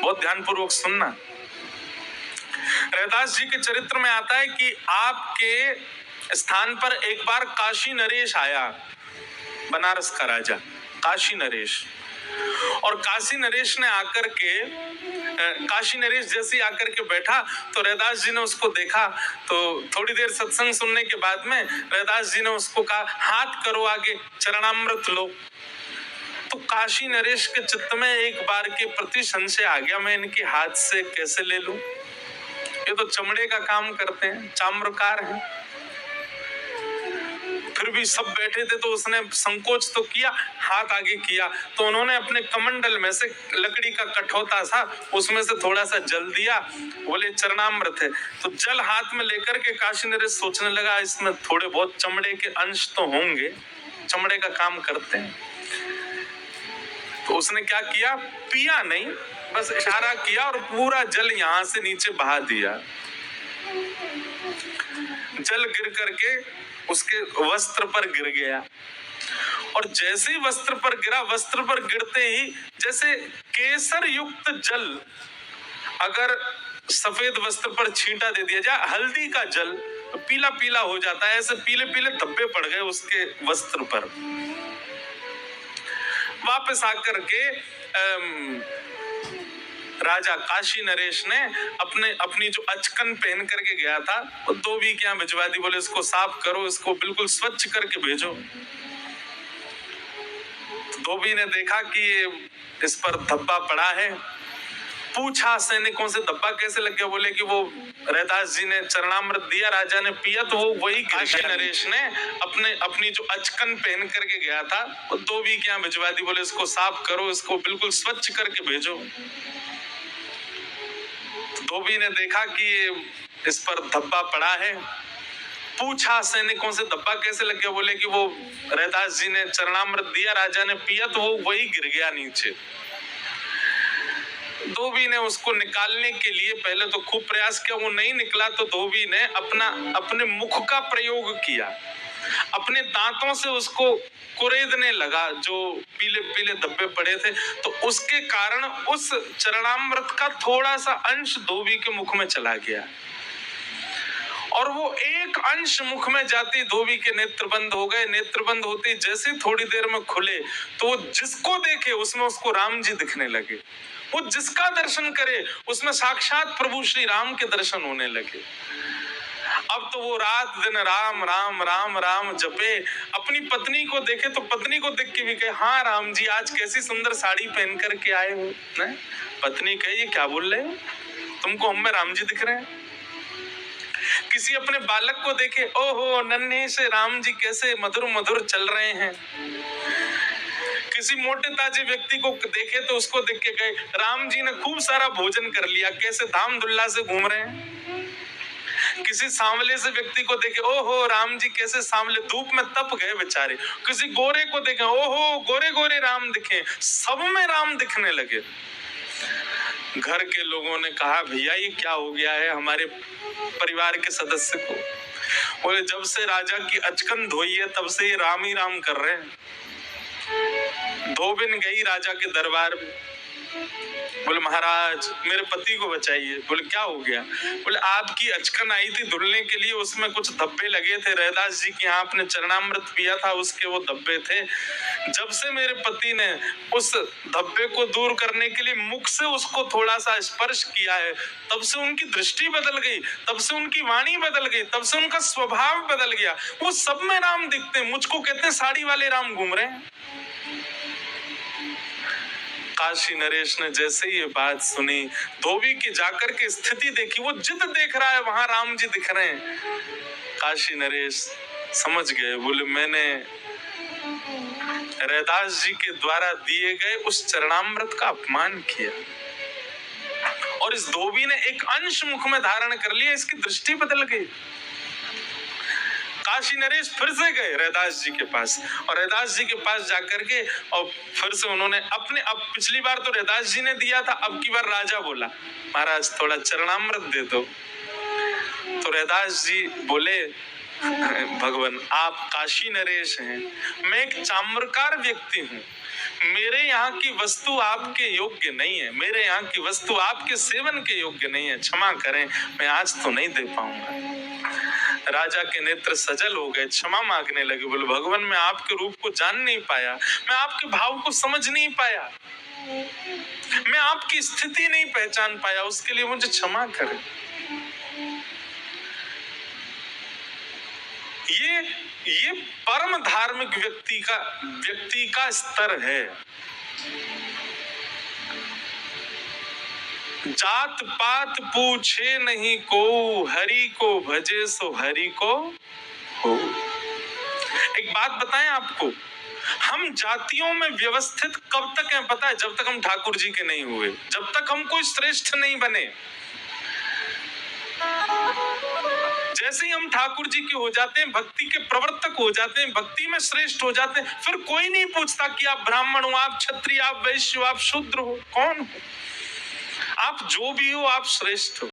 बहुत ध्यानपूर्वक सुनना। रैदास जी के चरित्र में आता है कि आपके स्थान पर एक बार काशी नरेश आया, बनारस का राजा काशी नरेश। और काशी नरेश ने आकर के काशी नरेश जैसे आकर के बैठा तो रैदास जी ने उसको देखा। तो थोड़ी देर सत्संग सुनने के बाद में रैदास जी ने उसको कहा, हाथ करो आगे, चरणामृत लो। तो काशी नरेश के चित्त में एक बार के प्रति संशय आ गया, मैं इनके हाथ से कैसे ले लूं, ये तो चमड़े का काम करते हैं, चाम्रकार हैं। फिर भी सब बैठे थे तो उसने संकोच तो किया, हाथ आगे किया तो उन्होंने अपने कमंडल में से लकड़ी का कठौता था, उसमें से थोड़ा सा जल दिया, बोले चरणामृत है। तो जल हाथ में लेकर के काशी नरेश सोचने लगा, इसमें थोड़े बहुत चमड़े के अंश तो होंगे, चमड़े का काम करते हैं। तो उसने क्या किया, पिया नहीं, बस इशारा किया और पूरा जल यहां से नीचे बहा दिया। जल गिर करके उसके वस्त्र पर गिर गया और जैसे ही वस्त्र पर गिरा, वस्त्र पर गिरते ही जैसे केसर युक्त जल अगर सफेद वस्त्र पर छींटा दे दिया जाए, हल्दी का जल तो पीला पीला हो जाता है, ऐसे पीले पीले धब्बे पड़ गए उसके वस्त्र पर। वापस आकर के राजा काशी नरेश ने अपनी जो अचकन पहन करके गया था वो धोबी के यहाँ भिजवा दी, बोले इसको साफ करो, इसको बिल्कुल स्वच्छ करके भेजो। धोबी ने देखा कि ये इस पर धब्बा पड़ा है, पूछा सैनिकों से धब्बा कैसे लग गया, बोले कि वो रैदास जी ने चरणामृत दिया, राजा ने पिया तो वो वही। काशी नरेश ने अपनी जो अचकन पहन करके गया था वो धोबी के यहाँ भिजवा दी, बोले इसको साफ करो, इसको बिल्कुल स्वच्छ करके भेजो। धोबी ने देखा कि ये इस पर धब्बा पड़ा है, पूछा सैनिकों से धब्बा कैसे लग गया, बोले कि वो रैदास जी ने चरणामृत दिया, राजा ने पिया तो वो वही गिर गया नीचे। धोबी ने उसको निकालने के लिए पहले तो खूब प्रयास किया, वो नहीं निकला तो धोबी ने अपने मुख का प्रयोग किया, अपने दांतों से उसको कुरेदने लगा, जो पीले पीले धब्बे पड़े थे। तो उसके कारण उस चरणामृत का थोड़ा सा अंश धोबी के मुख में चला गया और वो एक अंश मुख में जाती धोबी के नेत्र बंद हो गए। नेत्र बंद होते जैसे थोड़ी देर में खुले तो जिसको देखे उसमें उसको राम जी दिखने लगे, वो जिसका दर्शन करे उसमें साक्षात प्रभु श्री राम के दर्शन होने लगे। अब तो वो रात दिन राम राम राम राम जपे, अपनी पत्नी को देखे तो पत्नी को देख के भी कहे, हाँ राम जी आज कैसी सुंदर साड़ी पहन करके आए हो। पत्नी कहे, ये क्या बोल रहे हो, तुमको हम में राम जी दिख रहे हैं। किसी अपने बालक को देखे, ओहो नन्हे से राम जी कैसे मधुर मधुर चल रहे हैं। किसी मोटे ताजे व्यक्ति को देखे तो उसको देख के कहे, राम जी ने खूब सारा भोजन कर लिया, कैसे धाम धुल्ला से घूम रहे हैं। किसी सांवले से व्यक्ति को देखे, ओहो राम जी कैसे सांवले, धूप में तप गए बेचारे। किसी गोरे को देखे, ओहो गोरे गोरे राम दिखे, सब में राम दिखने लगे। घर के लोगों ने कहा, भैया ये क्या हो गया है हमारे परिवार के सदस्य को। बोले जब से राजा की अचकन धोई है तब से ये राम ही राम कर रहे हैं। धोबिन गई राजा के दरबार में, बोले महाराज मेरे पति को बचाइए। बोले क्या हो गया। बोले आपकी अचकन आई थी धुलने के लिए, उसमें कुछ धब्बे लगे थे, रैदास जी के यहाँ आपने चरणामृत पिया था उसके वो धब्बे थे। जब से मेरे पति ने उस धब्बे को दूर करने के लिए मुख से उसको थोड़ा सा स्पर्श किया है, तब से उनकी दृष्टि बदल गई, तब से उनकी वाणी बदल गई, तब से उनका स्वभाव बदल गया। वो सब में राम दिखते हैं, मुझको कहते हैं साड़ी वाले राम घूम रहे हैं। काशी नरेश ने जैसे ये बात सुनी, धोबी की जाकर के स्थिति देखी, वो जिद देख रहा है वहां राम जी दिख रहे हैं। काशी नरेश समझ गए, बोले मैंने रैदास जी के द्वारा दिए गए उस चरणामृत का अपमान किया और इस धोबी ने एक अंश मुख में धारण कर लिया, इसकी दृष्टि बदल गई। काशी नरेश फिर से गए रैदास जी के पास और रैदास जी के पास जाकर के और फिर से उन्होंने अब पिछली बार तो रैदास जी ने दिया था, अब की बार राजा बोला महाराज थोड़ा चरणामृत दे दो। तो रैदास जी बोले भगवान आप काशी नरेश हैं, मैं एक चाम्रकार व्यक्ति हूँ, मेरे यहाँ की वस्तु आपके योग्य नहीं है, मेरे यहाँ की वस्तु आपके सेवन के योग्य नहीं है, क्षमा करें, मैं आज तो नहीं दे पाऊंगा। राजा के नेत्र सजल हो गए, क्षमा मांगने लगे, बोले भगवान मैं आपके रूप को जान नहीं पाया, मैं आपके भाव को समझ नहीं पाया, मैं आपकी स्थिति नहीं पहचान पाया, उसके लिए मुझे क्षमा करें। ये परम धार्मिक व्यक्ति का स्तर है। जात पात पूछे नहीं को, हरि को भजे सो हरि को हो। एक बात बताएं आपको, हम जातियों में व्यवस्थित कब तक हैं पता है? जब तक हम ठाकुर जी के नहीं हुए, जब तक हम कोई श्रेष्ठ नहीं बने। जैसे ही हम ठाकुर जी के हो जाते हैं, भक्ति के प्रवर्तक हो जाते हैं, भक्ति में श्रेष्ठ हो जाते हैं, फिर कोई नहीं पूछता कि आप ब्राह्मण हो, आप क्षत्रिय, आप वैश्य हो, आप शूद्र हो, कौन हो, आप जो भी हो, आप श्रेष्ठ हो।